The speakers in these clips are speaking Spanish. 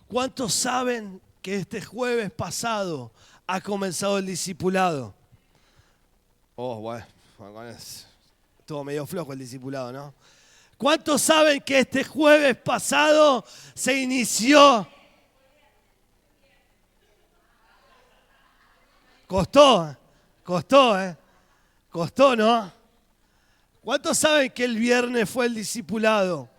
¿Cuántos saben que este jueves pasado ha comenzado el discipulado? Oh, bueno, estuvo medio flojo el discipulado, ¿no? ¿Cuántos saben que este jueves pasado se inició? Costó, ¿no? ¿Cuántos saben que el viernes fue el discipulado?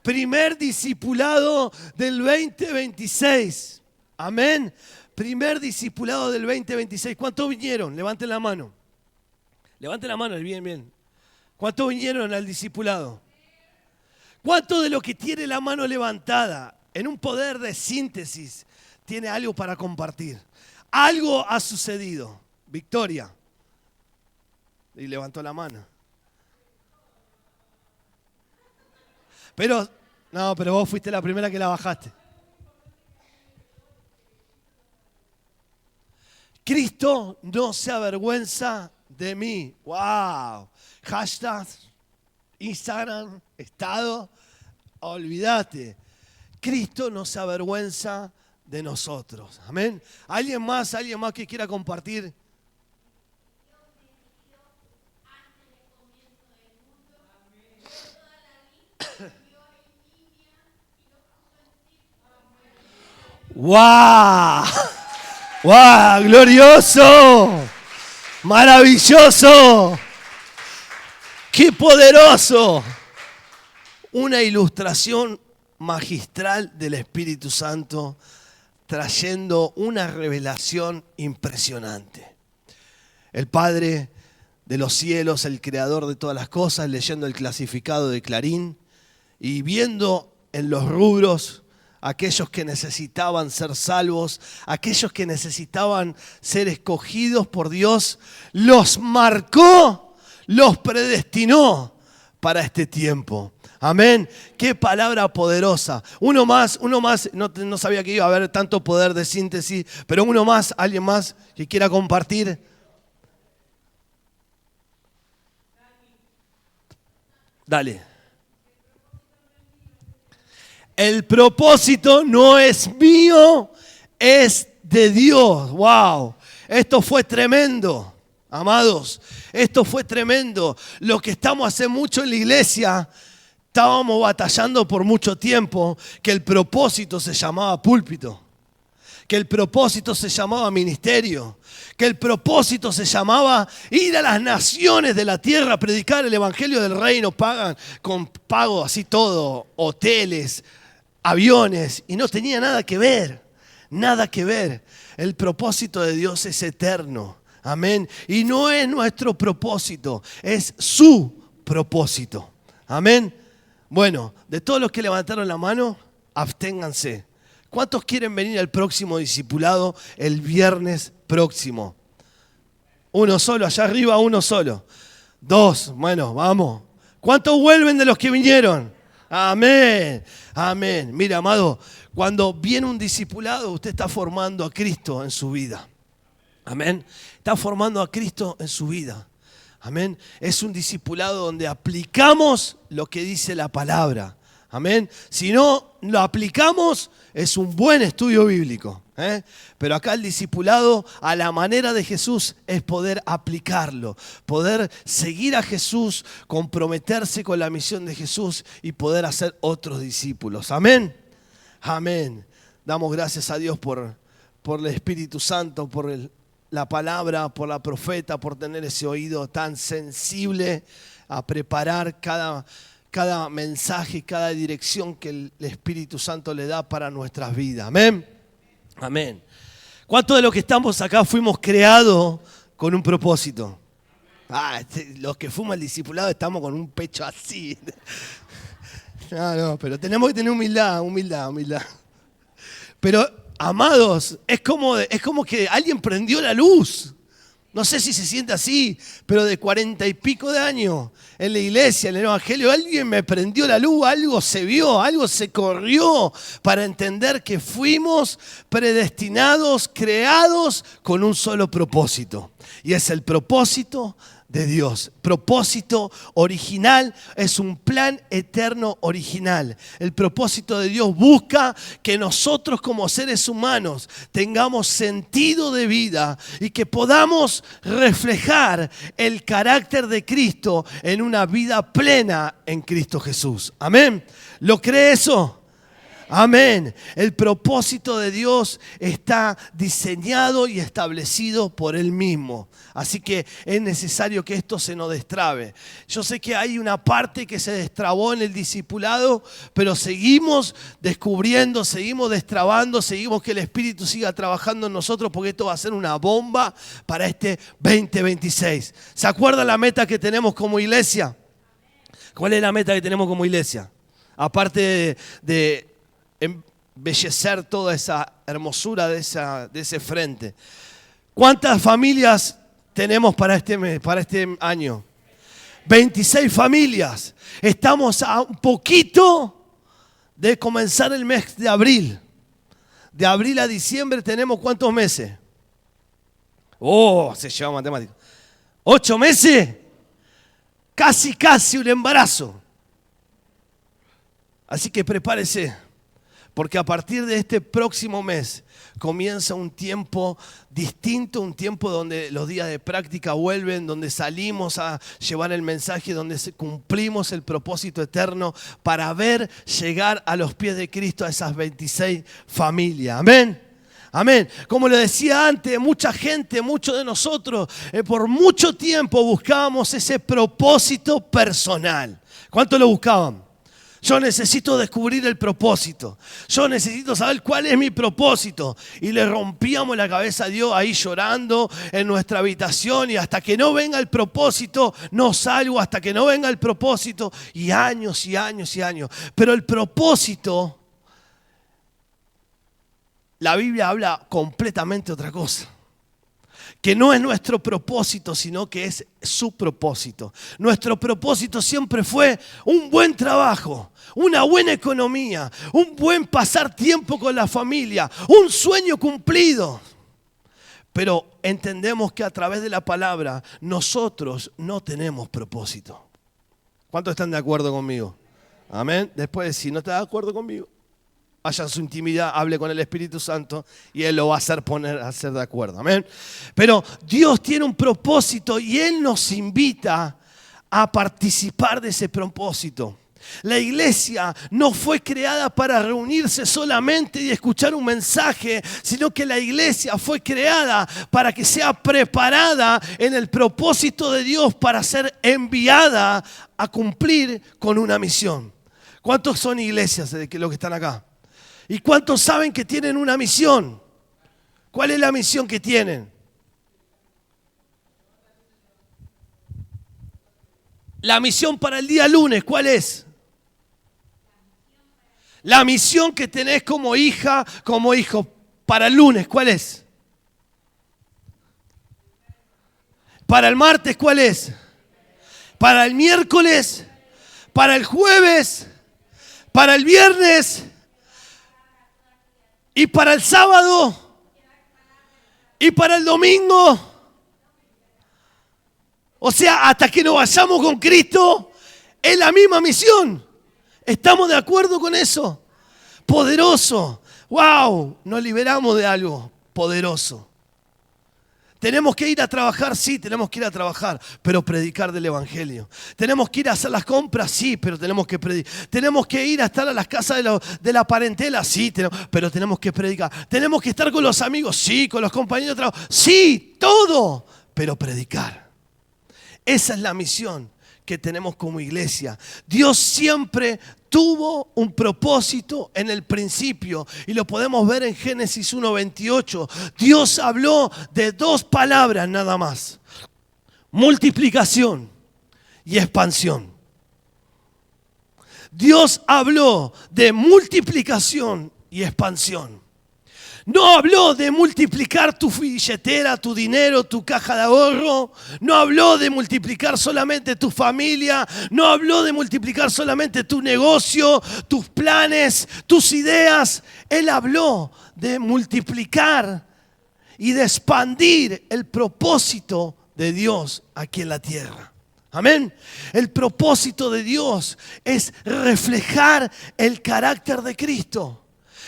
Primer discipulado del 2026. Amén. Primer discipulado del 2026. ¿Cuántos vinieron? Levanten la mano. Levanten la mano, bien. ¿Cuántos vinieron al discipulado? ¿Cuántos de los que tiene la mano levantada en un poder de síntesis tiene algo para compartir? Algo ha sucedido. Victoria. Y levantó la mano. Pero vos fuiste la primera que la bajaste. Cristo no se avergüenza de mí. ¡Wow! Hashtag, Instagram, estado, olvídate. Cristo no se avergüenza de nosotros. Amén. ¿Alguien más que quiera compartir? ¡Wow! ¡Wow! ¡Glorioso! ¡Maravilloso! ¡Qué poderoso! Una ilustración magistral del Espíritu Santo trayendo una revelación impresionante. El Padre de los cielos, el creador de todas las cosas, leyendo el clasificado de Clarín y viendo en los rubros aquellos que necesitaban ser salvos, aquellos que necesitaban ser escogidos por Dios, los marcó, los predestinó para este tiempo. Amén. Qué palabra poderosa. Uno más, no sabía que iba a haber tanto poder de síntesis, pero uno más, alguien más que quiera compartir. Dale. El propósito no es mío, es de Dios. ¡Wow! Esto fue tremendo, amados. Esto fue tremendo. Lo que estamos hace mucho en la iglesia, estábamos batallando por mucho tiempo que el propósito se llamaba púlpito, que el propósito se llamaba ministerio, que el propósito se llamaba ir a las naciones de la tierra, predicar el evangelio del reino, pagan con pago así todo, hoteles, aviones, y no tenía nada que ver. El propósito de Dios es eterno. Amén. Y no es nuestro propósito, es su propósito. Amén. Bueno, de todos los que levantaron la mano, absténganse. ¿Cuántos quieren venir al próximo discipulado el viernes próximo? Uno solo, allá arriba uno solo. Dos, bueno, vamos. ¿Cuántos vuelven de los que vinieron? Amén, amén. Mira, amado, cuando viene un discipulado, usted está formando a Cristo en su vida. Amén. Está formando a Cristo en su vida. Amén. Es un discipulado donde aplicamos lo que dice la palabra. Amén. Si no lo aplicamos, es un buen estudio bíblico. Pero acá el discipulado a la manera de Jesús es poder aplicarlo, poder seguir a Jesús, comprometerse con la misión de Jesús y poder hacer otros discípulos. Amén. Amén. Damos gracias a Dios por el Espíritu Santo, por la palabra, por la profeta, por tener ese oído tan sensible a preparar cada mensaje, cada dirección que el Espíritu Santo le da para nuestras vidas. Amén. Amén. ¿Cuántos de los que estamos acá fuimos creados con un propósito? Los que fuimos al discipulado estamos con un pecho así. No, pero tenemos que tener humildad. Pero, amados, es como que alguien prendió la luz. No sé si se siente así, pero de 40 y pico de años en la iglesia, en el evangelio, alguien me prendió la luz, algo se vio, algo se corrió para entender que fuimos predestinados, creados con un solo propósito. Y es el propósito de Dios. Propósito original es un plan eterno original. El propósito de Dios busca que nosotros como seres humanos tengamos sentido de vida y que podamos reflejar el carácter de Cristo en una vida plena en Cristo Jesús. Amén. ¿Lo cree eso? Amén. El propósito de Dios está diseñado y establecido por Él mismo. Así que es necesario que esto se nos destrabe. Yo sé que hay una parte que se destrabó en el discipulado, pero seguimos descubriendo, seguimos destrabando, seguimos que el Espíritu siga trabajando en nosotros, porque esto va a ser una bomba para este 2026. ¿Se acuerdan la meta que tenemos como iglesia? ¿Cuál es la meta que tenemos como iglesia? Aparte de embellecer toda esa hermosura de ese frente. ¿Cuántas familias tenemos para este año? 26 familias. Estamos a un poquito de comenzar el mes de abril. De abril a diciembre tenemos ¿cuántos meses? Se lleva matemática. 8 meses. Casi un embarazo. Así que prepárese. Porque a partir de este próximo mes comienza un tiempo distinto, un tiempo donde los días de práctica vuelven, donde salimos a llevar el mensaje, donde cumplimos el propósito eterno para ver llegar a los pies de Cristo a esas 26 familias. Amén. Amén. Como le decía antes, mucha gente, muchos de nosotros, por mucho tiempo buscábamos ese propósito personal. ¿Cuánto lo buscaban? Yo necesito descubrir el propósito. Yo necesito saber cuál es mi propósito. Y le rompíamos la cabeza a Dios ahí llorando en nuestra habitación. Y hasta que no venga el propósito, no salgo. Hasta que no venga el propósito. Y años y años y años. Pero el propósito, la Biblia habla completamente otra cosa. Que no es nuestro propósito, sino que es su propósito. Nuestro propósito siempre fue un buen trabajo, una buena economía, un buen pasar tiempo con la familia, un sueño cumplido. Pero entendemos que a través de la palabra nosotros no tenemos propósito. ¿Cuántos están de acuerdo conmigo? Amén. Después, si no está de acuerdo conmigo, vaya a su intimidad, hable con el Espíritu Santo y Él lo va a hacer poner a ser de acuerdo. Amén. Pero Dios tiene un propósito y Él nos invita a participar de ese propósito. La iglesia no fue creada para reunirse solamente y escuchar un mensaje, sino que la iglesia fue creada para que sea preparada en el propósito de Dios para ser enviada a cumplir con una misión. ¿Cuántos son iglesias de los que están acá? ¿Y cuántos saben que tienen una misión? ¿Cuál es la misión que tienen? La misión para el día lunes, ¿cuál es? La misión que tenés como hija, como hijo, para el lunes, ¿cuál es? Para el martes, ¿cuál es? Para el miércoles, para el jueves, para el viernes y para el sábado y para el domingo. O sea, hasta que nos vayamos con Cristo, es la misma misión. ¿Estamos de acuerdo con eso? Poderoso. ¡Wow! Nos liberamos de algo poderoso. ¿Tenemos que ir a trabajar? Sí, tenemos que ir a trabajar, pero predicar del Evangelio. ¿Tenemos que ir a hacer las compras? Sí, pero tenemos que predicar. ¿Tenemos que ir a estar a las casas de la parentela? Sí, pero tenemos que predicar. ¿Tenemos que estar con los amigos? Sí, con los compañeros de trabajo. Sí, todo, pero predicar. Esa es la misión que tenemos como iglesia. Dios siempre tuvo un propósito en el principio y lo podemos ver en Génesis 1:28. Dios habló de dos palabras nada más: multiplicación y expansión. Dios habló de multiplicación y expansión. No habló de multiplicar tu billetera, tu dinero, tu caja de ahorro. No habló de multiplicar solamente tu familia. No habló de multiplicar solamente tu negocio, tus planes, tus ideas. Él habló de multiplicar y de expandir el propósito de Dios aquí en la tierra. Amén. El propósito de Dios es reflejar el carácter de Cristo.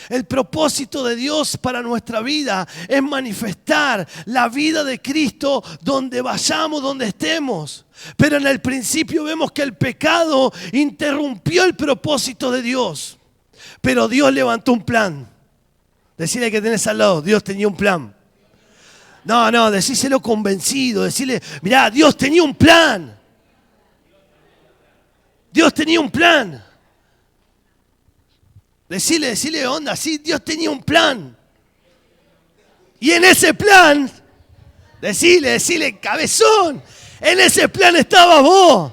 El propósito de Dios para nuestra vida es manifestar la vida de Cristo donde vayamos, donde estemos. Pero en el principio vemos que el pecado interrumpió el propósito de Dios. Pero Dios levantó un plan. Decirle que tenés al lado, Dios tenía un plan. No, decíselo convencido, decirle, mirá, Dios tenía un plan. Dios tenía un plan. Decirle onda, sí, Dios tenía un plan. Y en ese plan, decirle, cabezón, en ese plan estaba vos.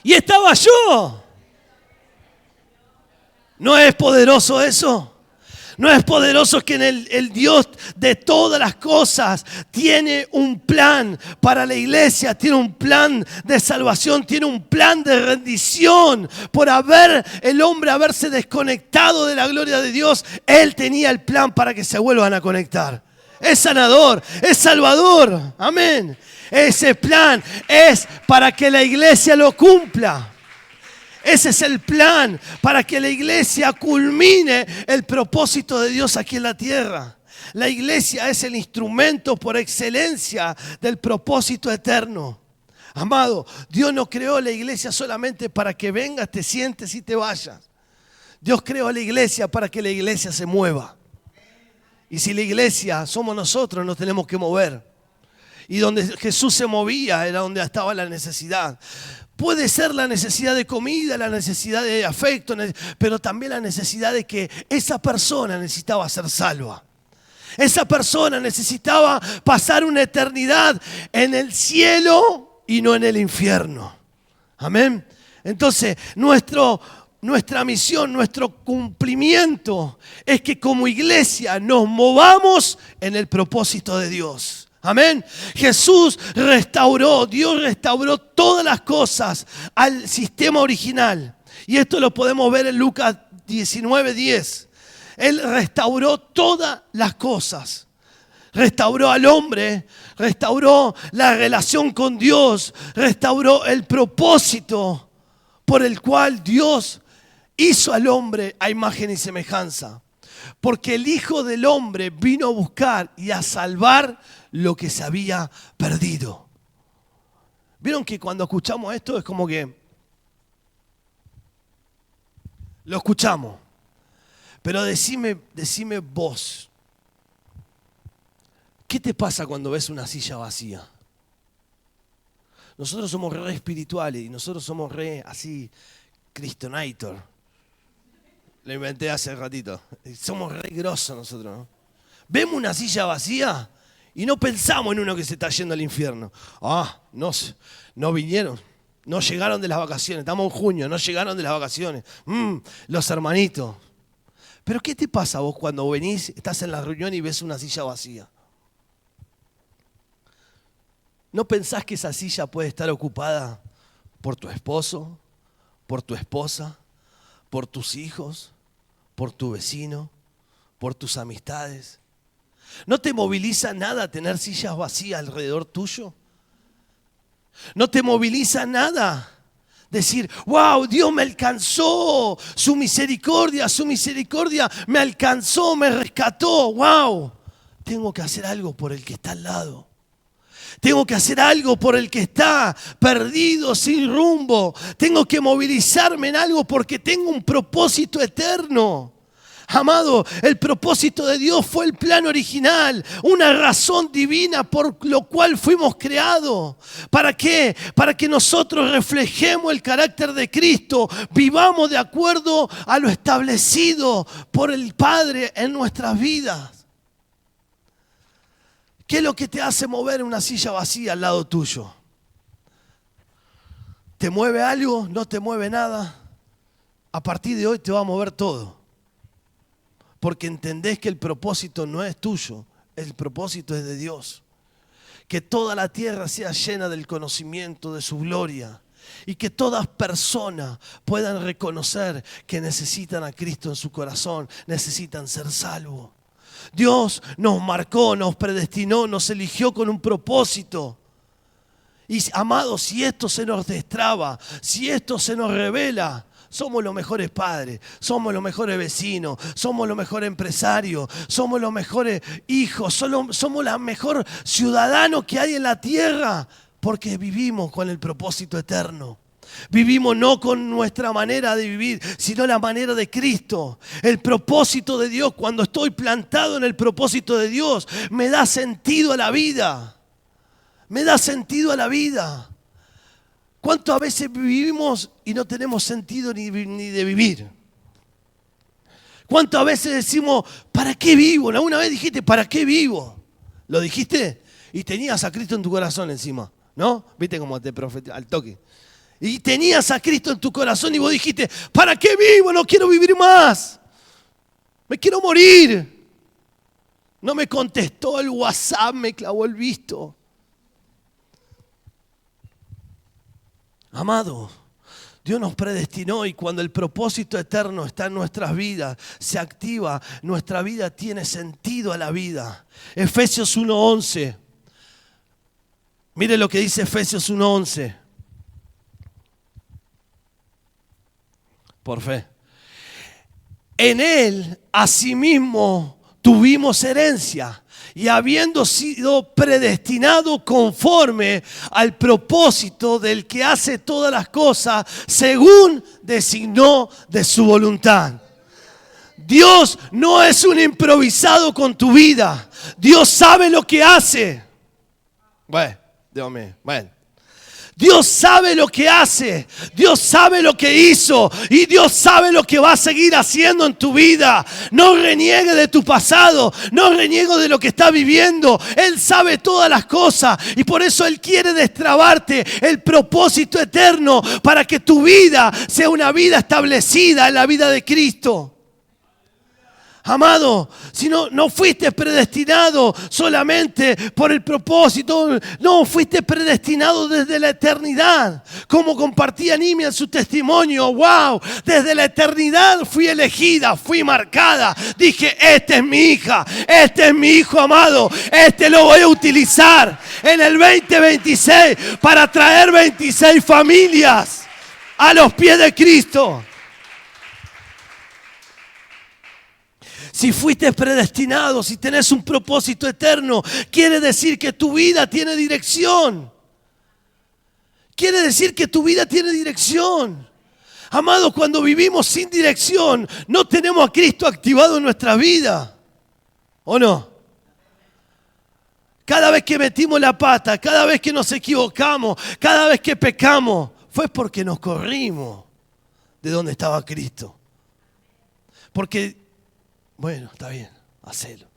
Y estaba yo. ¿No es poderoso eso? ¿No es poderoso que el Dios de todas las cosas tiene un plan para la iglesia? Tiene un plan de salvación, tiene un plan de rendición. Por el hombre haberse desconectado de la gloria de Dios, Él tenía el plan para que se vuelvan a conectar. Es sanador, es salvador. Amén. Ese plan es para que la iglesia lo cumpla. Ese es el plan para que la iglesia culmine el propósito de Dios aquí en la tierra. La iglesia es el instrumento por excelencia del propósito eterno. Amado, Dios no creó la iglesia solamente para que vengas, te sientes y te vayas. Dios creó la iglesia para que la iglesia se mueva. Y si la iglesia somos nosotros, nos tenemos que mover. Y donde Jesús se movía era donde estaba la necesidad. Puede ser la necesidad de comida, la necesidad de afecto, pero también la necesidad de que esa persona necesitaba ser salva. Esa persona necesitaba pasar una eternidad en el cielo y no en el infierno. Amén. Entonces, nuestra misión, nuestro cumplimiento es que como iglesia nos movamos en el propósito de Dios. Amén. Dios restauró todas las cosas al sistema original. Y esto lo podemos ver en Lucas 19:10. Él restauró todas las cosas. Restauró al hombre, restauró la relación con Dios, restauró el propósito por el cual Dios hizo al hombre a imagen y semejanza. Porque el Hijo del Hombre vino a buscar y a salvar lo que se había perdido. ¿Vieron que cuando escuchamos esto es como que lo escuchamos? Pero decime vos, ¿qué te pasa cuando ves una silla vacía? Nosotros somos re espirituales y nosotros somos re así, Cristonator. Lo inventé hace ratito. Somos re grosos nosotros, ¿no? Vemos una silla vacía y no pensamos en uno que se está yendo al infierno. No vinieron, no llegaron de las vacaciones. Estamos en junio, no llegaron de las vacaciones. Los hermanitos. Pero ¿qué te pasa vos cuando venís, estás en la reunión y ves una silla vacía? ¿No pensás que esa silla puede estar ocupada por tu esposo, por tu esposa, por tus hijos, por tu vecino, por tus amistades? ¿No te moviliza nada tener sillas vacías alrededor tuyo? ¿No te moviliza nada decir, wow, Dios me alcanzó, su misericordia me alcanzó, me rescató, wow? Tengo que hacer algo por el que está al lado. Tengo que hacer algo por el que está perdido, sin rumbo. Tengo que movilizarme en algo porque tengo un propósito eterno. Amado, el propósito de Dios fue el plan original, una razón divina por lo cual fuimos creados. ¿Para qué? Para que nosotros reflejemos el carácter de Cristo, vivamos de acuerdo a lo establecido por el Padre en nuestras vidas. ¿Qué es lo que te hace mover una silla vacía al lado tuyo? ¿Te mueve algo? ¿No te mueve nada? A partir de hoy te va a mover todo. Porque entendés que el propósito no es tuyo, el propósito es de Dios. Que toda la tierra sea llena del conocimiento de su gloria. Y que todas personas puedan reconocer que necesitan a Cristo en su corazón, necesitan ser salvos. Dios nos marcó, nos predestinó, nos eligió con un propósito. Y amados, si esto se nos destraba, si esto se nos revela, somos los mejores padres, somos los mejores vecinos, somos los mejores empresarios, somos los mejores hijos, somos los mejores ciudadanos que hay en la tierra, porque vivimos con el propósito eterno. Vivimos no con nuestra manera de vivir, sino la manera de Cristo. El propósito de Dios, cuando estoy plantado en el propósito de Dios, me da sentido a la vida. Me da sentido a la vida. ¿Cuántas veces vivimos y no tenemos sentido ni de vivir? ¿Cuántas veces decimos, ¿para qué vivo? ¿Alguna vez dijiste, ¿para qué vivo? ¿Lo dijiste? Y tenías a Cristo en tu corazón encima, ¿no? ¿Viste cómo te profetizó al toque? Y tenías a Cristo en tu corazón y vos dijiste, ¿para qué vivo? No quiero vivir más. Me quiero morir. No me contestó el WhatsApp, me clavó el visto. Amado, Dios nos predestinó y cuando el propósito eterno está en nuestras vidas, se activa, nuestra vida tiene sentido a la vida. Efesios 1:11. Mire lo que dice Efesios 1:11. Por fe. En Él, asimismo, tuvimos herencia. Y habiendo sido predestinado conforme al propósito del que hace todas las cosas, según designó de su voluntad. Dios no es un improvisado con tu vida. Dios sabe lo que hace. Bueno, Dios mío, bueno. Dios sabe lo que hace, Dios sabe lo que hizo y Dios sabe lo que va a seguir haciendo en tu vida. No reniegue de tu pasado, no reniegue de lo que estás viviendo. Él sabe todas las cosas y por eso Él quiere destrabarte el propósito eterno para que tu vida sea una vida establecida en la vida de Cristo. Amado, si no fuiste predestinado solamente por el propósito, no, fuiste predestinado desde la eternidad. Como compartía Nimia en su testimonio, wow, desde la eternidad fui elegida, fui marcada. Dije, esta es mi hija, este es mi hijo amado, este lo voy a utilizar en el 2026 para traer 26 familias a los pies de Cristo. Si fuiste predestinado, si tenés un propósito eterno, quiere decir que tu vida tiene dirección. Quiere decir que tu vida tiene dirección. Amados, cuando vivimos sin dirección, no tenemos a Cristo activado en nuestra vida. ¿O no? Cada vez que metimos la pata, cada vez que nos equivocamos, cada vez que pecamos, fue porque nos corrimos de donde estaba Cristo. Porque bueno, está bien, hacelo.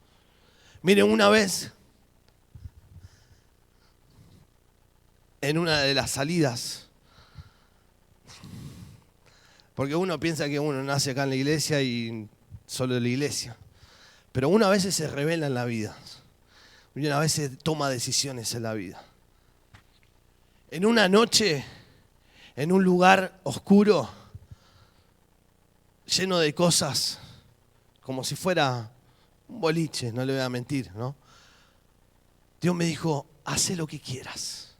Miren, una vez, en una de las salidas, porque uno piensa que uno nace acá en la iglesia y solo en la iglesia, pero una vez se revela en la vida, y una vez se toma decisiones en la vida. En una noche, en un lugar oscuro, lleno de cosas, como si fuera un boliche, no le voy a mentir, ¿no? Dios me dijo, haz lo que quieras.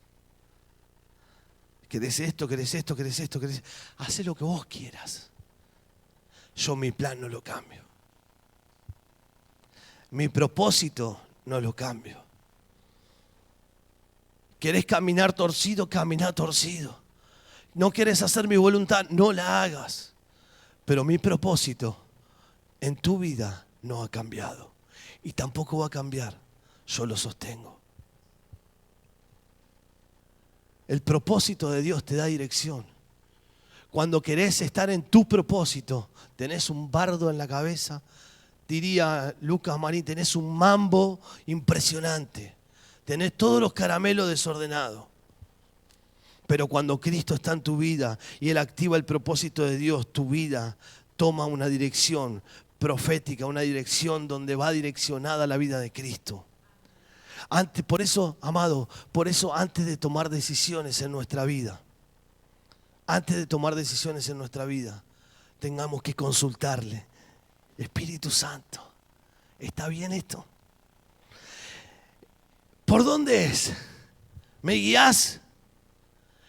¿Querés esto, querés esto, querés esto, querés esto? Haz lo que vos quieras. Yo mi plan no lo cambio. Mi propósito no lo cambio. ¿Querés caminar torcido? Camina torcido. ¿No querés hacer mi voluntad? No la hagas. Pero mi propósito en tu vida no ha cambiado y tampoco va a cambiar. Yo lo sostengo. El propósito de Dios te da dirección. Cuando querés estar en tu propósito, tenés un bardo en la cabeza, diría Lucas Marín, tenés un mambo impresionante, tenés todos los caramelos desordenados. Pero cuando Cristo está en tu vida y Él activa el propósito de Dios, tu vida toma una dirección profética, una dirección donde va direccionada la vida de Cristo. Por eso, amado, antes de tomar decisiones en nuestra vida, tengamos que consultarle. Espíritu Santo, ¿Está bien esto? ¿Por dónde es? ¿Me guías?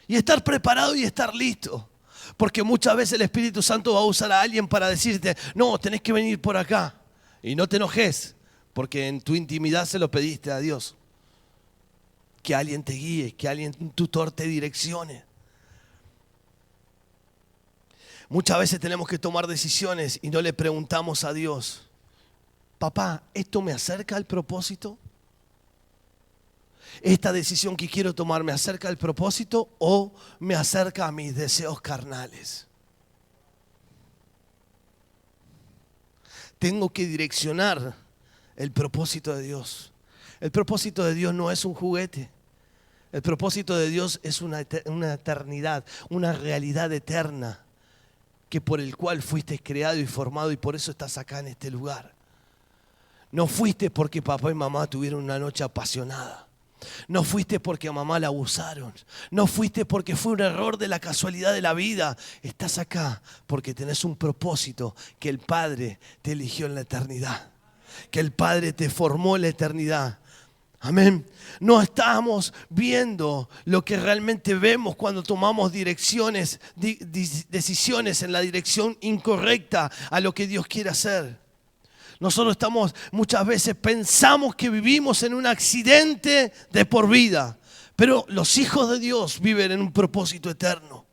Y estar preparado y estar listo. Porque muchas veces el Espíritu Santo va a usar a alguien para decirte, no, tenés que venir por acá. Y no te enojes, porque en tu intimidad se lo pediste a Dios. Que alguien te guíe, que alguien, un tutor te direccione. Muchas veces tenemos que tomar decisiones y no le preguntamos a Dios, papá, ¿esto me acerca al propósito? ¿Esta decisión que quiero tomar me acerca al propósito o me acerca a mis deseos carnales? Tengo que direccionar el propósito de Dios. El propósito de Dios no es un juguete. El propósito de Dios es una eternidad, una realidad eterna, que por el cual fuiste creado y formado y por eso estás acá en este lugar. No fuiste porque papá y mamá tuvieron una noche apasionada. No fuiste porque a mamá la abusaron. No fuiste porque fue un error de la casualidad de la vida. Estás acá porque tenés un propósito que el Padre te eligió en la eternidad. Que el Padre te formó en la eternidad. Amén. No estamos viendo lo que realmente vemos cuando tomamos decisiones en la dirección incorrecta a lo que Dios quiere hacer. Nosotros muchas veces pensamos que vivimos en un accidente de por vida, pero los hijos de Dios viven en un propósito eterno.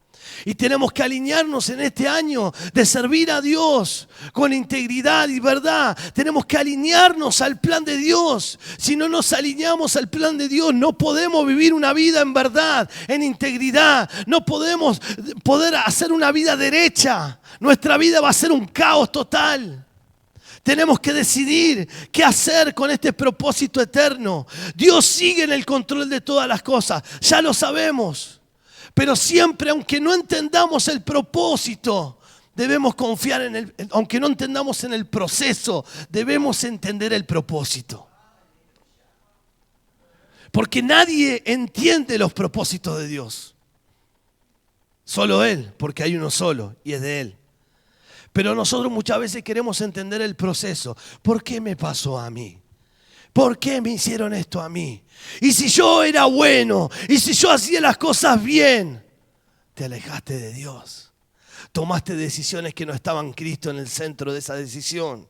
Y tenemos que alinearnos en este año de servir a Dios con integridad y verdad. Tenemos que alinearnos al plan de Dios. Si no nos alineamos al plan de Dios, no podemos vivir una vida en verdad, en integridad. No podemos poder hacer una vida derecha. Nuestra vida va a ser un caos total. Tenemos que decidir qué hacer con este propósito eterno. Dios sigue en el control de todas las cosas, ya lo sabemos. Pero siempre, aunque no entendamos el propósito, debemos confiar en él. Aunque no entendamos en el proceso, debemos entender el propósito. Porque nadie entiende los propósitos de Dios. Solo Él, porque hay uno solo y es de Él. Pero nosotros muchas veces queremos entender el proceso. ¿Por qué me pasó a mí? ¿Por qué me hicieron esto a mí? Y si yo era bueno, y si yo hacía las cosas bien, te alejaste de Dios. Tomaste decisiones que no estaban Cristo en el centro de esa decisión.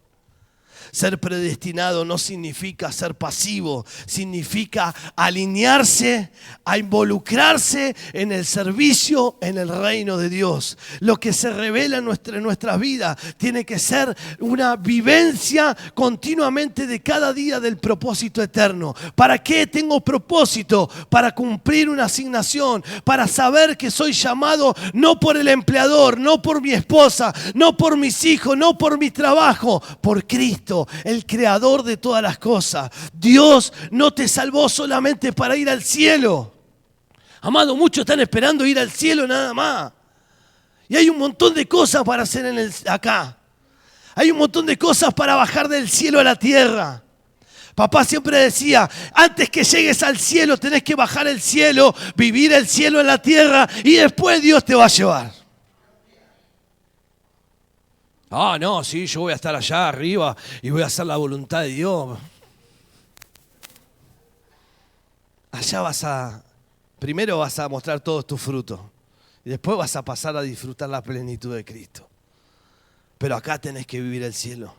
Ser predestinado no significa ser pasivo, significa alinearse, a involucrarse en el servicio, en el reino de Dios. Lo que se revela en nuestras vidas tiene que ser una vivencia continuamente de cada día del propósito eterno. ¿Para qué tengo propósito? Para cumplir una asignación, para saber que soy llamado no por el empleador, no por mi esposa, no por mis hijos, no por mi trabajo, por Cristo, el creador de todas las cosas. Dios no te salvó solamente para ir al cielo. Amado, muchos están esperando ir al cielo nada más. Y hay un montón de cosas para hacer acá. Hay un montón de cosas para bajar del cielo a la tierra. Papá siempre decía, antes que llegues al cielo tenés que bajar el cielo, vivir el cielo en la tierra y después Dios te va a llevar. Ah, no, sí, yo voy a estar allá arriba y voy a hacer la voluntad de Dios. Allá primero vas a mostrar todos tus frutos y después vas a pasar a disfrutar la plenitud de Cristo. Pero acá tenés que vivir el cielo.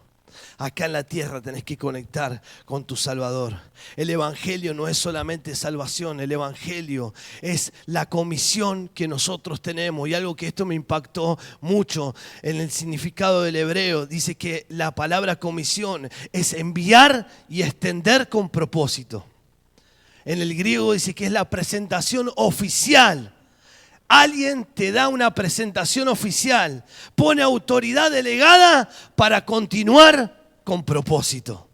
Acá en la tierra tenés que conectar con tu Salvador. El Evangelio no es solamente salvación, el Evangelio es la comisión que nosotros tenemos. Y algo que esto me impactó mucho en el significado del hebreo. Dice que la palabra comisión es enviar y extender con propósito. En el griego dice que es la presentación oficial. Alguien te da una presentación oficial, pone autoridad delegada para continuar con propósito.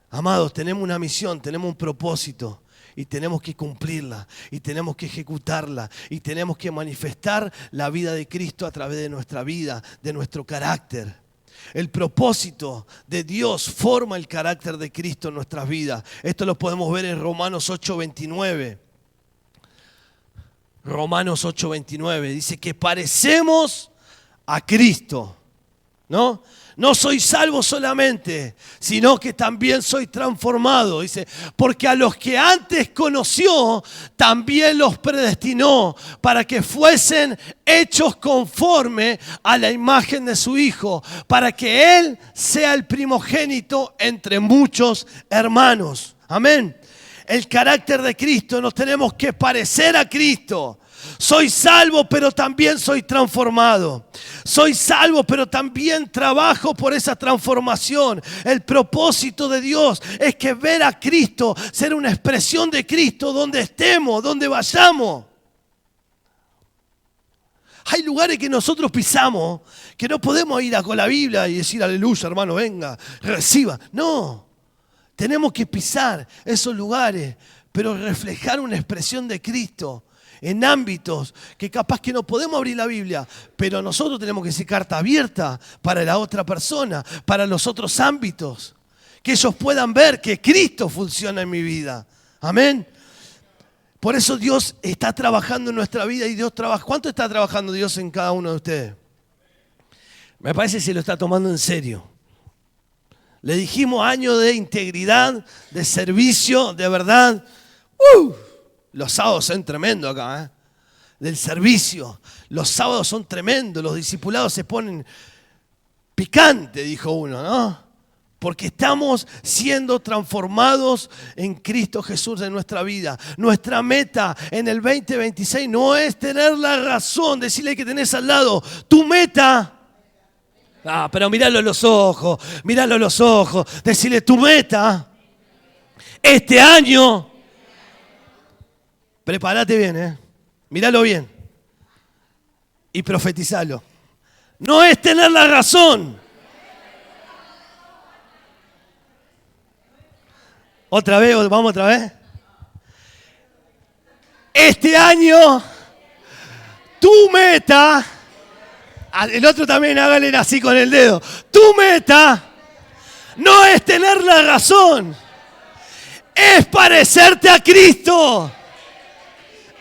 Amados, tenemos una misión, tenemos un propósito y tenemos que cumplirla y tenemos que ejecutarla y tenemos que manifestar la vida de Cristo a través de nuestra vida, de nuestro carácter. El propósito de Dios forma el carácter de Cristo en nuestras vidas. Esto lo podemos ver en Romanos 8:29. Romanos 8:29 dice que parecemos a Cristo, ¿no? No soy salvo solamente, sino que también soy transformado. Dice, porque a los que antes conoció, también los predestinó para que fuesen hechos conforme a la imagen de su Hijo, para que Él sea el primogénito entre muchos hermanos. Amén. El carácter de Cristo, nos tenemos que parecer a Cristo. Soy salvo, pero también soy transformado. Soy salvo, pero también trabajo por esa transformación. El propósito de Dios es que ver a Cristo, ser una expresión de Cristo donde estemos, donde vayamos. Hay lugares que nosotros pisamos que no podemos ir con la Biblia y decir, aleluya, hermano, venga, reciba. No, tenemos que pisar esos lugares, pero reflejar una expresión de Cristo en ámbitos que capaz que no podemos abrir la Biblia, pero nosotros tenemos que ser carta abierta para la otra persona, para los otros ámbitos, que ellos puedan ver que Cristo funciona en mi vida. Amén. Por eso Dios está trabajando en nuestra vida y Dios trabaja. ¿Cuánto está trabajando Dios en cada uno de ustedes? Me parece que se lo está tomando en serio. Le dijimos años de integridad, de servicio, de verdad. Los sábados son tremendos acá, del servicio. Los sábados son tremendos, los discipulados se ponen picantes, dijo uno, ¿no? Porque estamos siendo transformados en Cristo Jesús en nuestra vida. Nuestra meta en el 2026 no es tener la razón, decirle que tenés al lado. Tu meta, pero míralo a los ojos, decirle tu meta, este año. Prepárate bien, míralo bien y profetizalo. No es tener la razón. Vamos otra vez. Este año, tu meta, el otro también hágale así con el dedo. Tu meta no es tener la razón, es parecerte a Cristo.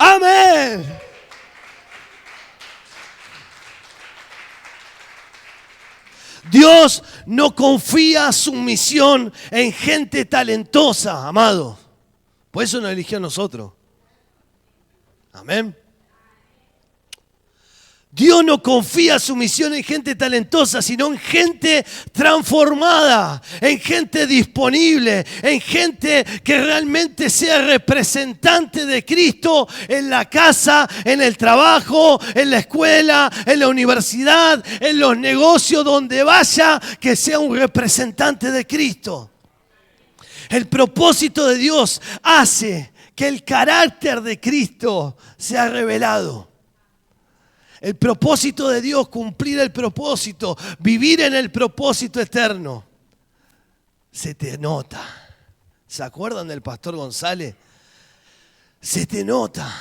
Amén. Dios no confía su misión en gente talentosa, amado. Por eso nos eligió a nosotros. Amén. Dios no confía su misión en gente talentosa, sino en gente transformada, en gente disponible, en gente que realmente sea representante de Cristo en la casa, en el trabajo, en la escuela, en la universidad, en los negocios, donde vaya, que sea un representante de Cristo. El propósito de Dios hace que el carácter de Cristo sea revelado. El propósito de Dios, cumplir el propósito, vivir en el propósito eterno. Se te nota. ¿Se acuerdan del pastor González? Se te nota.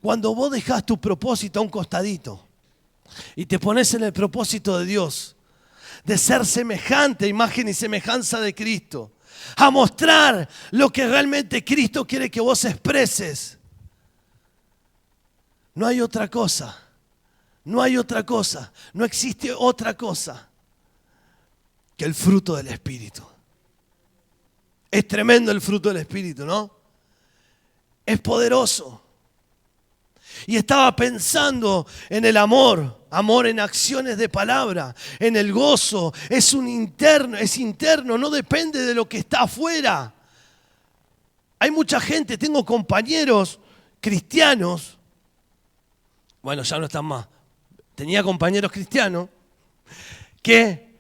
Cuando vos dejás tu propósito a un costadito y te pones en el propósito de Dios, de ser semejante, imagen y semejanza de Cristo, a mostrar lo que realmente Cristo quiere que vos expreses. No hay otra cosa. No hay otra cosa, no existe otra cosa que el fruto del Espíritu. Es tremendo el fruto del Espíritu, ¿no? Es poderoso. Y estaba pensando en el amor en acciones de palabra, en el gozo. Es interno, no depende de lo que está afuera. Hay mucha gente, tengo compañeros cristianos, bueno, ya no están más. Tenía compañeros cristianos que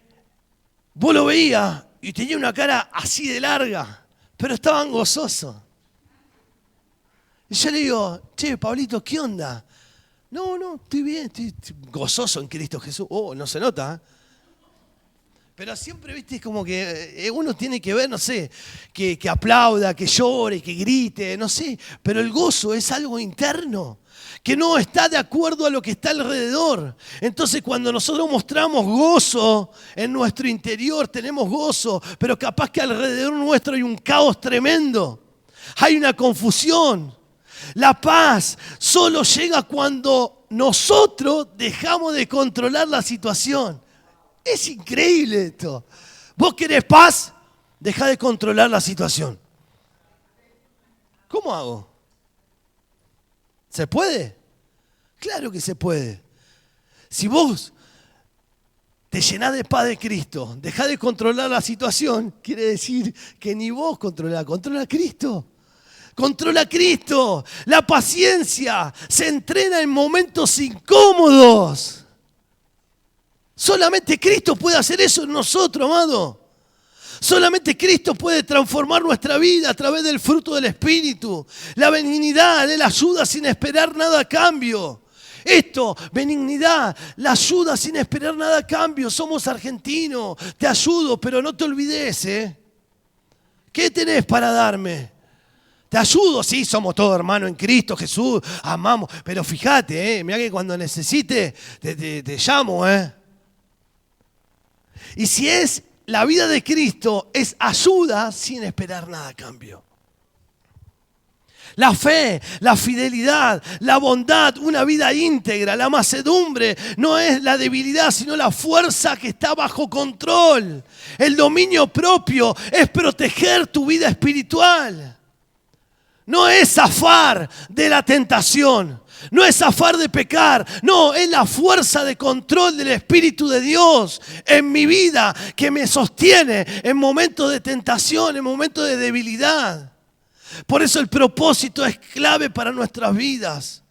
vos lo veías y tenía una cara así de larga, pero estaban gozosos. Y yo le digo, che, Pablito, ¿qué onda? No, estoy bien, estoy gozoso en Cristo Jesús. No se nota, ¿eh? Pero siempre, viste, es como que uno tiene que ver, no sé, que aplauda, que llore, que grite, no sé. Pero el gozo es algo interno, que no está de acuerdo a lo que está alrededor. Entonces, cuando nosotros mostramos gozo en nuestro interior, tenemos gozo, pero capaz que alrededor nuestro hay un caos tremendo. Hay una confusión. La paz solo llega cuando nosotros dejamos de controlar la situación. Es increíble esto. ¿Vos querés paz? Dejá de controlar la situación. ¿Cómo hago? ¿Se puede? Claro que se puede. Si vos te llenás de paz de Cristo, dejá de controlar la situación, quiere decir que ni vos controla a Cristo. Controla a Cristo. La paciencia se entrena en momentos incómodos. Solamente Cristo puede hacer eso en nosotros, amado. Solamente Cristo puede transformar nuestra vida a través del fruto del Espíritu. La benignidad, Él ayuda sin esperar nada a cambio. Esto, benignidad, la ayuda sin esperar nada a cambio. Somos argentinos, te ayudo, pero no te olvides, ¿eh? ¿Qué tenés para darme? Te ayudo, sí, somos todos hermanos en Cristo, Jesús, amamos. Pero fíjate, mirá que cuando necesite, te llamo, ¿eh? Y si es la vida de Cristo, es ayuda sin esperar nada a cambio. La fe, la fidelidad, la bondad, una vida íntegra, la mansedumbre, no es la debilidad, sino la fuerza que está bajo control. El dominio propio es proteger tu vida espiritual. No es zafar de la tentación, no es zafar de pecar, no, es la fuerza de control del Espíritu de Dios en mi vida que me sostiene en momentos de tentación, en momentos de debilidad. Por eso el propósito es clave para nuestras vidas.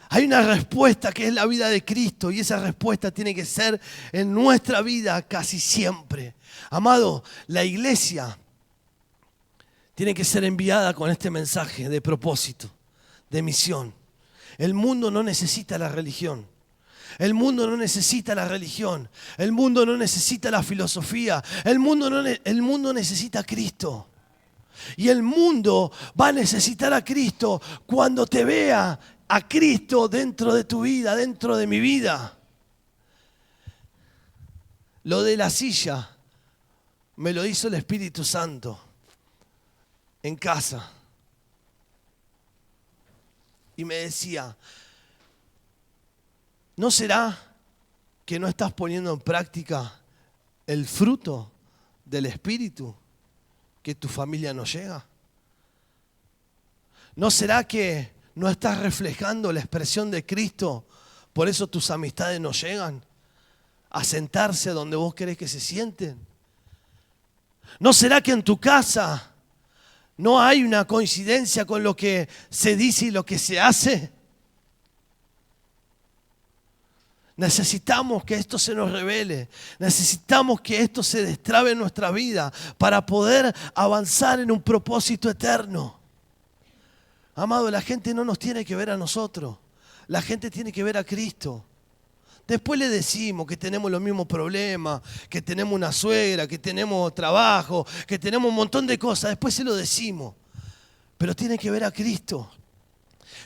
Hay una respuesta que es la vida de Cristo y esa respuesta tiene que ser en nuestra vida casi siempre. Amado, la iglesia tiene que ser enviada con este mensaje de propósito, de misión. El mundo no necesita la religión. El mundo no necesita la religión. El mundo no necesita la filosofía. El mundo necesita a Cristo. Y el mundo va a necesitar a Cristo cuando te vea a Cristo dentro de tu vida, dentro de mi vida. Lo de la silla me lo hizo el Espíritu Santo en casa. Y me decía, ¿no será que no estás poniendo en práctica el fruto del Espíritu? Que tu familia no llega. ¿No será que no estás reflejando la expresión de Cristo? Por eso tus amistades no llegan a sentarse donde vos querés que se sienten. ¿No será que en tu casa no hay una coincidencia con lo que se dice y lo que se hace? Necesitamos que esto se nos revele. Necesitamos que esto se destrabe en nuestra vida para poder avanzar en un propósito eterno. Amado, la gente no nos tiene que ver a nosotros. La gente tiene que ver a Cristo. Después le decimos que tenemos los mismos problemas, que tenemos una suegra, que tenemos trabajo, que tenemos un montón de cosas. Después se lo decimos. Pero tiene que ver a Cristo.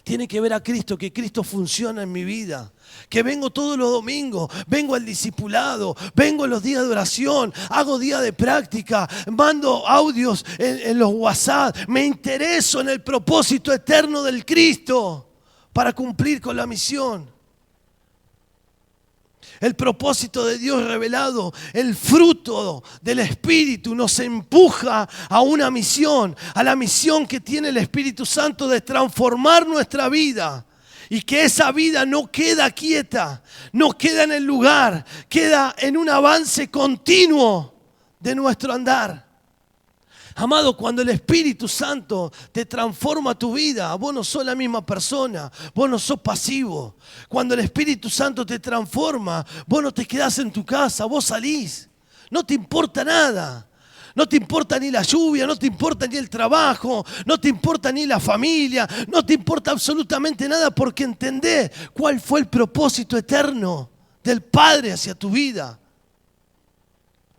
Tiene que ver a Cristo, que Cristo funciona en mi vida. Que vengo todos los domingos, vengo al discipulado, vengo en los días de oración, hago días de práctica, mando audios en los WhatsApp. Me intereso en el propósito eterno del Cristo para cumplir con la misión. El propósito de Dios revelado, el fruto del Espíritu nos empuja a una misión, a la misión que tiene el Espíritu Santo de transformar nuestra vida. Y que esa vida no queda quieta, no queda en el lugar, queda en un avance continuo de nuestro andar. Amado, cuando el Espíritu Santo te transforma tu vida, vos no sos la misma persona, vos no sos pasivo. Cuando el Espíritu Santo te transforma, vos no te quedás en tu casa, vos salís. No te importa nada. No te importa ni la lluvia, no te importa ni el trabajo, no te importa ni la familia, no te importa absolutamente nada porque entendés cuál fue el propósito eterno del Padre hacia tu vida.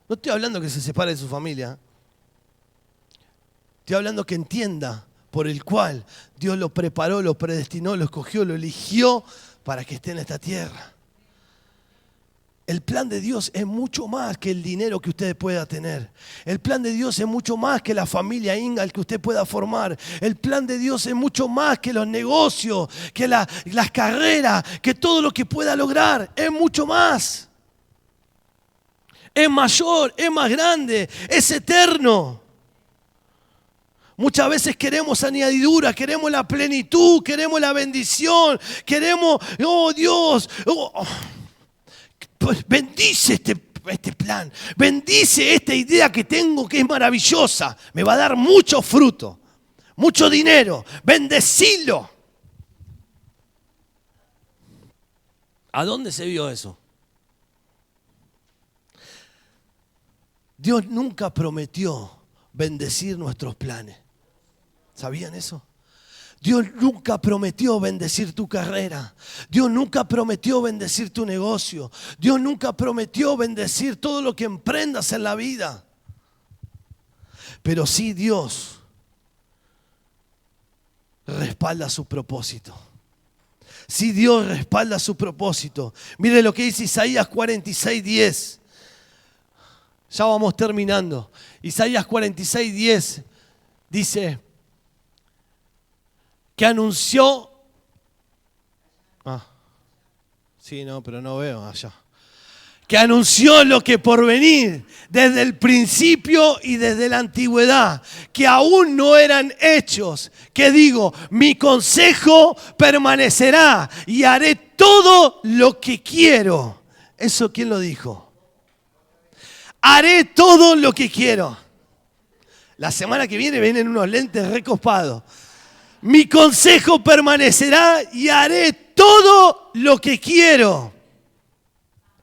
No estoy hablando que se separe de su familia. Estoy hablando que entienda por el cual Dios lo preparó, lo predestinó, lo escogió, lo eligió para que esté en esta tierra. El plan de Dios es mucho más que el dinero que usted pueda tener. El plan de Dios es mucho más que la familia Ingal que usted pueda formar. El plan de Dios es mucho más que los negocios, que las carreras, que todo lo que pueda lograr. Es mucho más. es mayor, es más grande, es eterno. Muchas veces queremos añadidura, queremos la plenitud, queremos la bendición, queremos, oh Dios, pues bendice este plan, bendice esta idea que tengo que es maravillosa, me va a dar mucho fruto, mucho dinero, bendecilo. ¿A dónde se vio eso? Dios nunca prometió bendecir nuestros planes. ¿Sabían eso? Dios nunca prometió bendecir tu carrera. Dios nunca prometió bendecir tu negocio. Dios nunca prometió bendecir todo lo que emprendas en la vida. Pero sí Dios respalda su propósito. Sí Dios respalda su propósito. Mire lo que dice Isaías 46:10. Ya vamos terminando. Isaías 46:10 dice que anunció... sí, no, pero no veo allá. Que anunció lo que por venir desde el principio y desde la antigüedad, que aún no eran hechos, que digo, mi consejo permanecerá y haré todo lo que quiero. ¿Eso quién lo dijo? Haré todo lo que quiero. La semana que viene vienen unos lentes recopados. Mi consejo permanecerá y haré todo lo que quiero.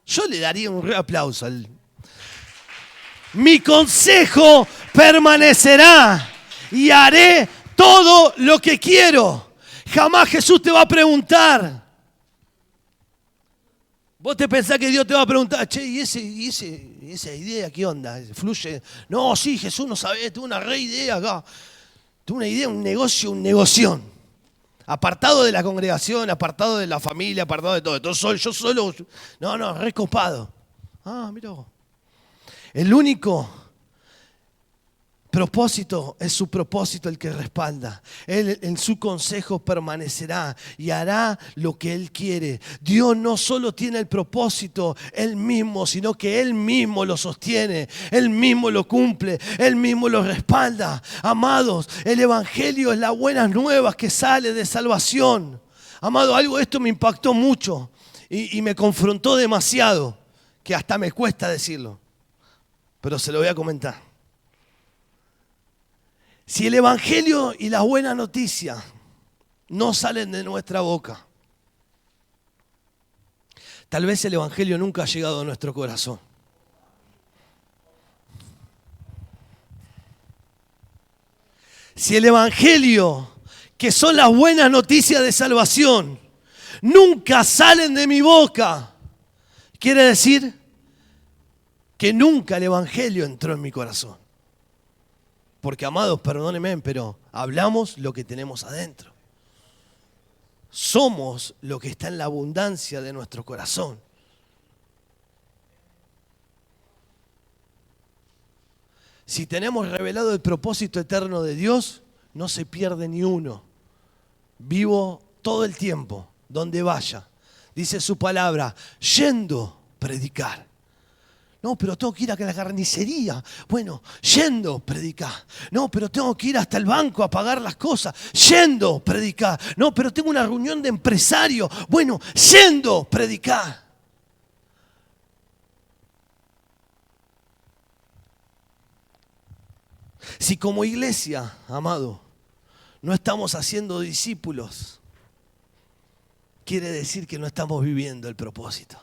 Yo le daría un aplauso. Mi consejo permanecerá y haré todo lo que quiero. Jamás Jesús te va a preguntar. Vos te pensás que Dios te va a preguntar, che, ¿y esa idea qué onda? ¿Fluye? No, sí, Jesús no sabe, tengo una re idea acá. Tengo una idea, un negocio, un negoción. Apartado de la congregación, apartado de la familia, apartado de todo. Entonces yo solo, no, recopado. Mira vos. El único propósito es su propósito el que respalda. Él en su consejo permanecerá y hará lo que Él quiere. Dios no solo tiene el propósito Él mismo, sino que Él mismo lo sostiene, Él mismo lo cumple, Él mismo lo respalda. Amados, el Evangelio es las buenas nuevas que sale de salvación. Amado, algo de esto me impactó mucho y me confrontó demasiado, que hasta me cuesta decirlo, pero se lo voy a comentar. Si el Evangelio y las buenas noticias no salen de nuestra boca, tal vez el Evangelio nunca ha llegado a nuestro corazón. Si el Evangelio, que son las buenas noticias de salvación, nunca salen de mi boca, quiere decir que nunca el Evangelio entró en mi corazón. Porque, amados, perdónenme, pero hablamos lo que tenemos adentro. Somos lo que está en la abundancia de nuestro corazón. Si tenemos revelado el propósito eterno de Dios, no se pierde ni uno. Vivo todo el tiempo, donde vaya. Dice su palabra, yendo predicar. No, pero tengo que ir a la carnicería. Bueno, yendo, predicar. No, pero tengo que ir hasta el banco a pagar las cosas. Yendo, predicar. No, pero tengo una reunión de empresarios. Bueno, yendo, predicar. Si como iglesia, amado, no estamos haciendo discípulos, quiere decir que no estamos viviendo el propósito.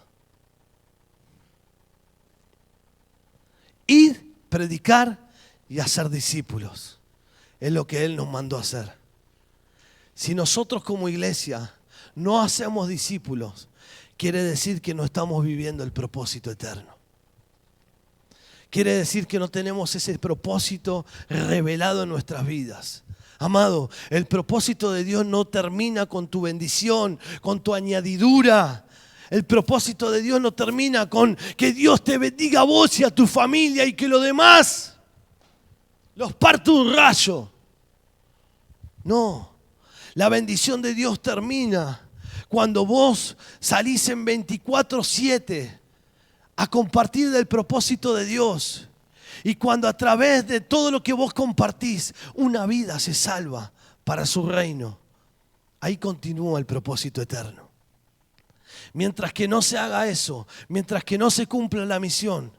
Ir, predicar y hacer discípulos. Es lo que Él nos mandó a hacer. Si nosotros como iglesia no hacemos discípulos, quiere decir que no estamos viviendo el propósito eterno. Quiere decir que no tenemos ese propósito revelado en nuestras vidas. Amado, el propósito de Dios no termina con tu bendición, con tu añadidura. El propósito de Dios no termina con que Dios te bendiga a vos y a tu familia y que lo demás los parte un rayo. No, la bendición de Dios termina cuando vos salís en 24/7 a compartir del propósito de Dios. Y cuando a través de todo lo que vos compartís, una vida se salva para su reino, ahí continúa el propósito eterno. Mientras que no se haga eso, mientras que no se cumpla la misión,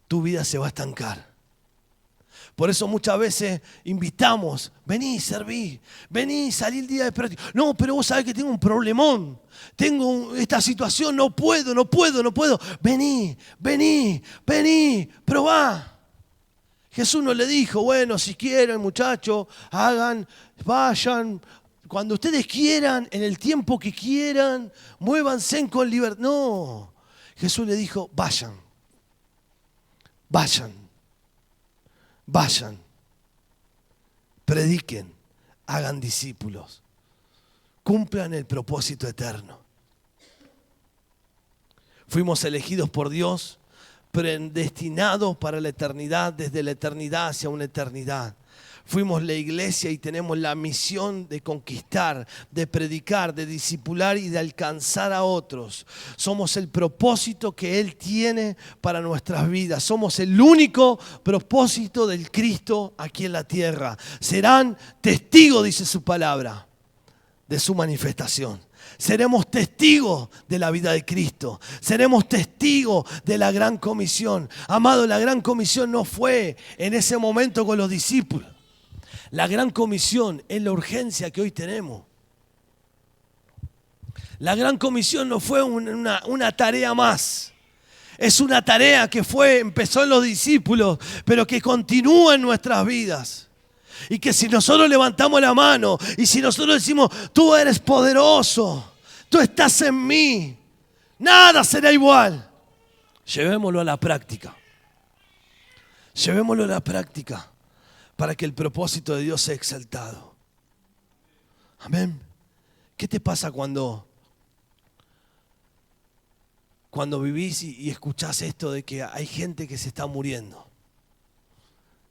tu vida se va a estancar. Por eso muchas veces invitamos, vení, serví, vení, salí el día de práctica. No, pero vos sabés que tengo un problemón, tengo esta situación, no puedo. Vení, probá. Jesús no le dijo, bueno, si quieren muchachos, hagan, vayan, cuando ustedes quieran, en el tiempo que quieran, muévanse con libertad. No, Jesús le dijo, vayan, prediquen, hagan discípulos, cumplan el propósito eterno. Fuimos elegidos por Dios, predestinados para la eternidad, desde la eternidad hacia una eternidad. Fuimos la iglesia y tenemos la misión de conquistar, de predicar, de discipular y de alcanzar a otros. Somos el propósito que Él tiene para nuestras vidas. Somos el único propósito del Cristo aquí en la tierra. Serán testigos, dice su palabra, de su manifestación. Seremos testigos de la vida de Cristo. Seremos testigos de la gran comisión. Amado, la gran comisión no fue en ese momento con los discípulos. La gran comisión es la urgencia que hoy tenemos. La gran comisión no fue una tarea más. Es una tarea que empezó en los discípulos, pero que continúa en nuestras vidas. Y que si nosotros levantamos la mano y si nosotros decimos, tú eres poderoso, tú estás en mí, nada será igual. Llevémoslo a la práctica. Llevémoslo a la práctica para que el propósito de Dios sea exaltado. Amén. ¿Qué te pasa cuando vivís y escuchás esto de que hay gente que se está muriendo?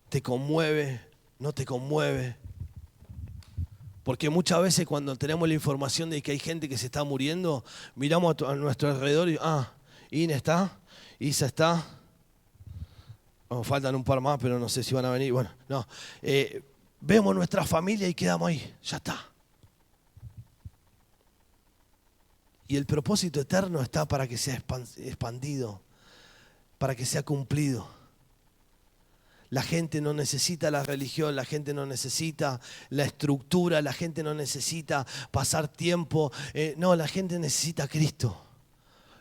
¿Te conmueve? ¿No te conmueve? Porque muchas veces cuando tenemos la información de que hay gente que se está muriendo, miramos a nuestro alrededor y Ine está, Isa está, faltan un par más, pero no sé si van a venir. Bueno, no. Vemos nuestra familia y quedamos ahí, ya está. Y el propósito eterno está para que sea expandido, para que sea cumplido. La gente no necesita la religión, la gente no necesita la estructura, la gente no necesita pasar tiempo. No, la gente necesita a Cristo.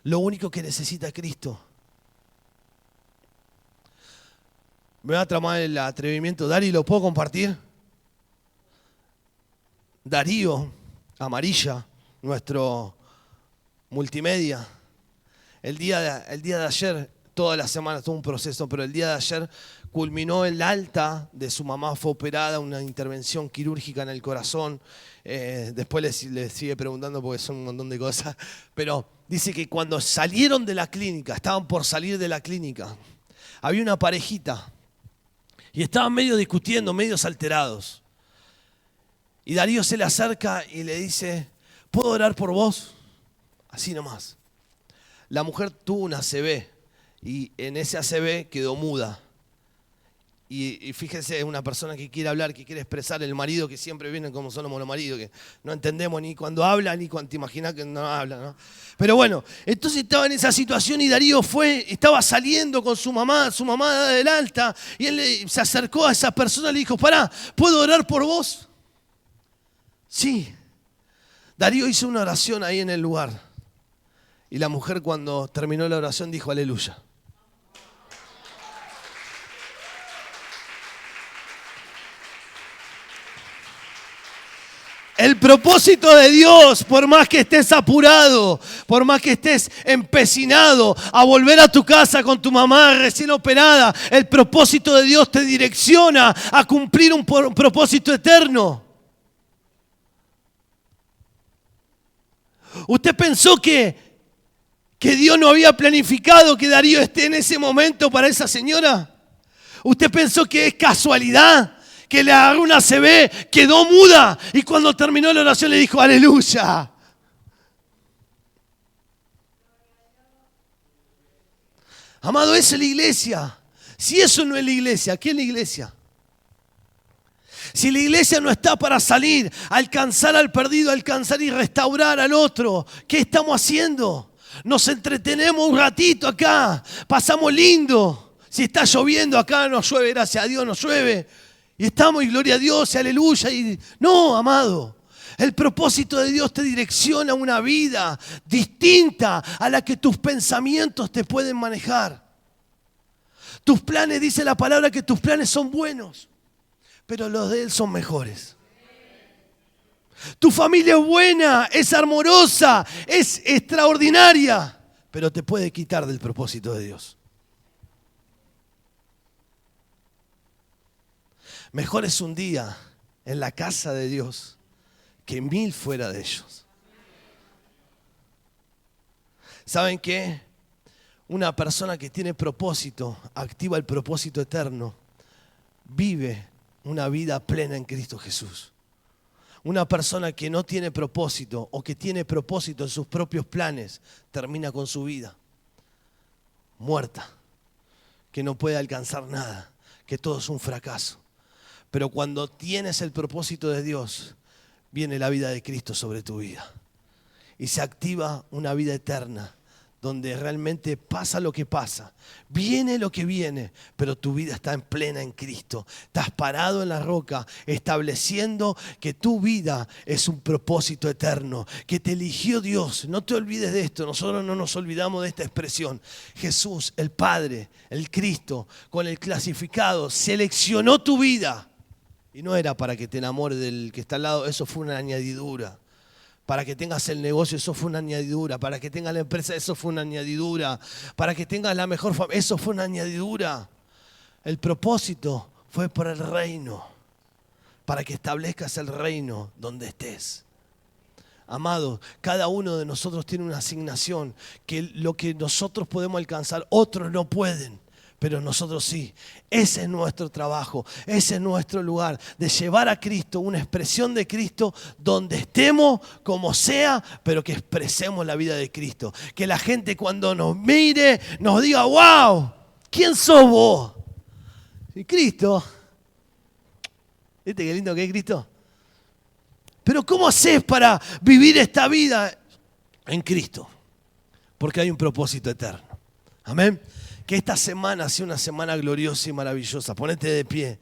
Lo único que necesita es Cristo. Me va a tramar el atrevimiento. Dari, ¿lo puedo compartir? Darío Amarilla, nuestro multimedia. El día de ayer, toda la semana tuvo un proceso, pero el día de ayer culminó el alta de su mamá, fue operada, una intervención quirúrgica en el corazón. Después le sigue preguntando porque son un montón de cosas. Pero dice que cuando salieron de la clínica, estaban por salir de la clínica, había una parejita y estaban medio discutiendo, medios alterados. Y Darío se le acerca y le dice, ¿puedo orar por vos? Así nomás. La mujer tuvo una ACV y en ese ACV quedó muda. Y fíjense, es una persona que quiere hablar, que quiere expresar, el marido que siempre viene como somos los maridos, que no entendemos ni cuando habla, ni cuando te imaginas que no habla, ¿no? Pero bueno, entonces estaba en esa situación y Darío estaba saliendo con su mamá del alta, y él se acercó a esa persona y le dijo, pará, ¿puedo orar por vos? Sí. Darío hizo una oración ahí en el lugar. Y la mujer cuando terminó la oración dijo, aleluya. El propósito de Dios, por más que estés apurado, por más que estés empecinado a volver a tu casa con tu mamá recién operada, el propósito de Dios te direcciona a cumplir un propósito eterno. ¿Usted pensó que Dios no había planificado que Darío esté en ese momento para esa señora? ¿Usted pensó que es casualidad? Que le agarró una ACV, quedó muda y cuando terminó la oración le dijo aleluya. Amado, esa es la iglesia. Si eso no es la iglesia, ¿qué es la iglesia? Si la iglesia no está para salir, alcanzar al perdido, alcanzar y restaurar al otro, ¿qué estamos haciendo? Nos entretenemos un ratito acá, pasamos lindo. Si está lloviendo acá, no llueve, gracias a Dios, no llueve. Y estamos, y gloria a Dios, y aleluya. No, amado, el propósito de Dios te direcciona a una vida distinta a la que tus pensamientos te pueden manejar. Tus planes, dice la palabra, que tus planes son buenos, pero los de Él son mejores. Tu familia es buena, es amorosa, es extraordinaria, pero te puede quitar del propósito de Dios. Mejor es un día en la casa de Dios que 1000 fuera de ellos. ¿Saben qué? Una persona que tiene propósito, activa el propósito eterno, vive una vida plena en Cristo Jesús. Una persona que no tiene propósito o que tiene propósito en sus propios planes, termina con su vida muerta, que no puede alcanzar nada, que todo es un fracaso. Pero cuando tienes el propósito de Dios, viene la vida de Cristo sobre tu vida. Y se activa una vida eterna, donde realmente pasa lo que pasa, viene lo que viene, pero tu vida está en plena en Cristo. Estás parado en la roca, estableciendo que tu vida es un propósito eterno, que te eligió Dios. No te olvides de esto, nosotros no nos olvidamos de esta expresión. Jesús, el Padre, el Cristo, con el clasificado, seleccionó tu vida. Y no era para que te enamores del que está al lado, eso fue una añadidura. Para que tengas el negocio, eso fue una añadidura. Para que tengas la empresa, eso fue una añadidura. Para que tengas la mejor familia, eso fue una añadidura. El propósito fue por el reino. Para que establezcas el reino donde estés. Amado, cada uno de nosotros tiene una asignación. Que lo que nosotros podemos alcanzar, otros no pueden. Pero nosotros sí. Ese es nuestro trabajo, ese es nuestro lugar, de llevar a Cristo, una expresión de Cristo donde estemos, como sea, pero que expresemos la vida de Cristo. Que la gente cuando nos mire nos diga, wow, ¿quién sos vos? Y Cristo. ¿Viste qué lindo que es Cristo? Pero ¿cómo haces para vivir esta vida en Cristo? Porque hay un propósito eterno. Amén. Que esta semana sea una semana gloriosa y maravillosa. Ponete de pie.